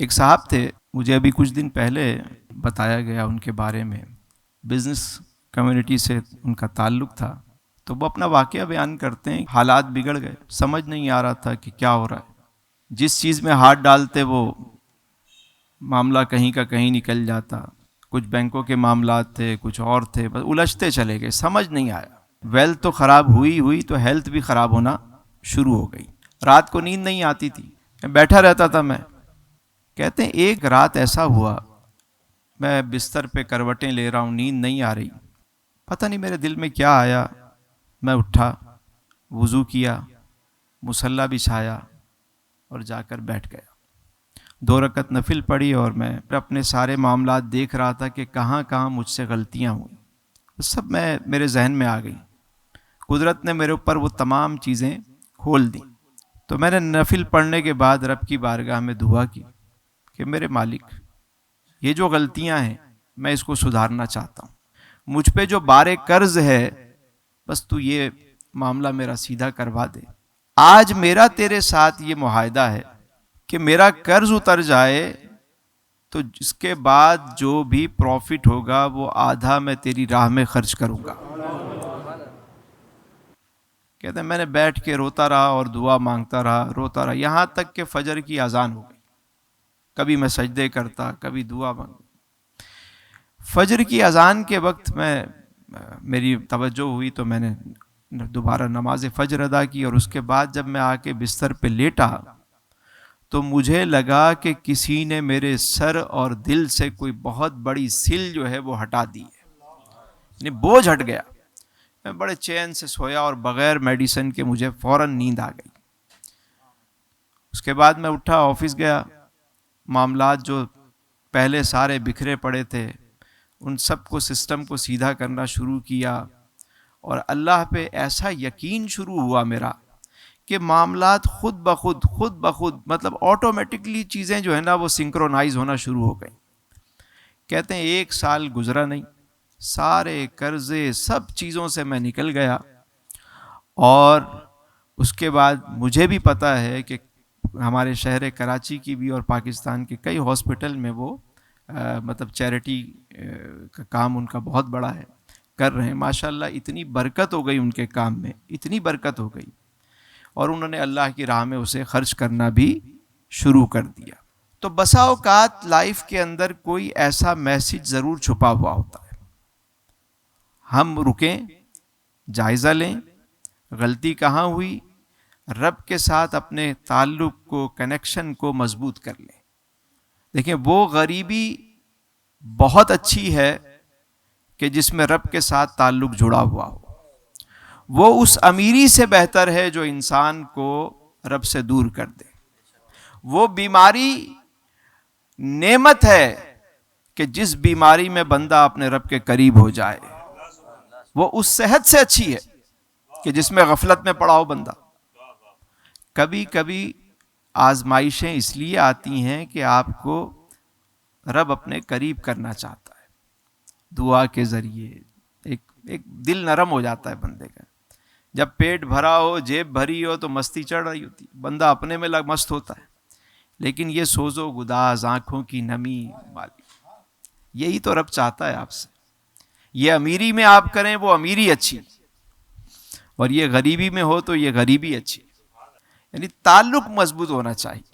ایک صاحب تھے، مجھے ابھی کچھ دن پہلے بتایا گیا ان کے بارے میں، بزنس کمیونٹی سے ان کا تعلق تھا، تو وہ اپنا واقعہ بیان کرتے ہیں. حالات بگڑ گئے، سمجھ نہیں آ رہا تھا کہ کیا ہو رہا ہے. جس چیز میں ہاتھ ڈالتے وہ معاملہ کہیں کا کہیں نکل جاتا. کچھ بینکوں کے معاملات تھے، کچھ اور تھے، بس الجھتے چلے گئے، سمجھ نہیں آیا. ویلتھ تو خراب ہوئی تو ہیلتھ بھی خراب ہونا شروع ہو گئی. رات کو نیند نہیں آتی تھی، بیٹھا رہتا تھا میں. کہتے ہیں ایک رات ایسا ہوا، میں بستر پہ کروٹیں لے رہا ہوں، نیند نہیں آ رہی. پتہ نہیں میرے دل میں کیا آیا، میں اٹھا، وضو کیا، مصلی بچھایا اور جا کر بیٹھ گیا. 2 رکعت نفل پڑھی اور میں اپنے سارے معاملات دیکھ رہا تھا کہ کہاں کہاں مجھ سے غلطیاں ہوئیں. سب میرے ذہن میں آ گئی. قدرت نے میرے اوپر وہ تمام چیزیں کھول دیں. تو میں نے نفل پڑھنے کے بعد رب کی بارگاہ میں دعا کی کہ میرے مالک، یہ جو غلطیاں ہیں میں اس کو سدھارنا چاہتا ہوں. مجھ پہ جو بار قرض ہے بس تو یہ معاملہ میرا سیدھا کروا دے. آج میرا تیرے ساتھ یہ معاہدہ ہے کہ میرا قرض اتر جائے تو اس کے بعد جو بھی پروفٹ ہوگا وہ آدھا میں تیری راہ میں خرچ کروں گا. کہتے ہیں میں نے بیٹھ کے روتا رہا اور دعا مانگتا رہا، روتا رہا، یہاں تک کہ فجر کی اذان ہو گئی. کبھی میں سجدے کرتا، کبھی دعا مانگتا. فجر کی اذان کے وقت میری توجہ ہوئی تو میں نے دوبارہ نماز فجر ادا کی، اور اس کے بعد جب میں آ کے بستر پہ لیٹا تو مجھے لگا کہ کسی نے میرے سر اور دل سے کوئی بہت بڑی سل جو ہے وہ ہٹا دی ہے، یعنی بوجھ ہٹ گیا. میں بڑے چین سے سویا اور بغیر میڈیسن کے مجھے فوراً نیند آ گئی. اس کے بعد میں اٹھا، آفس گیا، معاملات جو پہلے سارے بکھرے پڑے تھے ان سب کو، سسٹم کو سیدھا کرنا شروع کیا. اور اللہ پہ ایسا یقین شروع ہوا میرا کہ معاملات خود بخود مطلب آٹومیٹکلی چیزیں جو ہے نا وہ سنکرونائز ہونا شروع ہو گئیں. کہتے ہیں 1 سال گزرا نہیں، سارے قرضے سب چیزوں سے میں نکل گیا. اور اس کے بعد مجھے بھی پتا ہے کہ ہمارے شہر کراچی کی بھی اور پاکستان کے کئی ہاسپٹل میں وہ مطلب چیریٹی کا کام ان کا بہت بڑا ہے، کر رہے ہیں. ماشاءاللہ اتنی برکت ہو گئی ان کے کام میں، اتنی برکت ہو گئی، اور انہوں نے اللہ کی راہ میں اسے خرچ کرنا بھی شروع کر دیا. تو بسا اوقات لائف کے اندر کوئی ایسا میسج ضرور چھپا ہوا ہوتا ہے. ہم رکیں، جائزہ لیں، غلطی کہاں ہوئی، رب کے ساتھ اپنے تعلق کو، کنیکشن کو مضبوط کر لیں. دیکھیں وہ غریبی بہت اچھی ہے کہ جس میں رب کے ساتھ تعلق جڑا ہوا ہو. وہ اس امیری سے بہتر ہے جو انسان کو رب سے دور کر دے. وہ بیماری نعمت ہے کہ جس بیماری میں بندہ اپنے رب کے قریب ہو جائے. وہ اس صحت سے اچھی ہے کہ جس میں غفلت میں پڑا ہو بندہ. کبھی کبھی آزمائشیں اس لیے آتی ہیں کہ آپ کو رب اپنے قریب کرنا چاہتا ہے. دعا کے ذریعے ایک دل نرم ہو جاتا ہے بندے کا. جب پیٹ بھرا ہو، جیب بھری ہو تو مستی چڑھ رہی ہوتی، بندہ اپنے میں مست ہوتا ہے. لیکن یہ سوز و گداز، آنکھوں کی نمی والی، یہی تو رب چاہتا ہے آپ سے. یہ امیری میں آپ کریں وہ امیری اچھی، اور یہ غریبی میں ہو تو یہ غریبی اچھی. یعنی تعلق مضبوط ہونا چاہیے.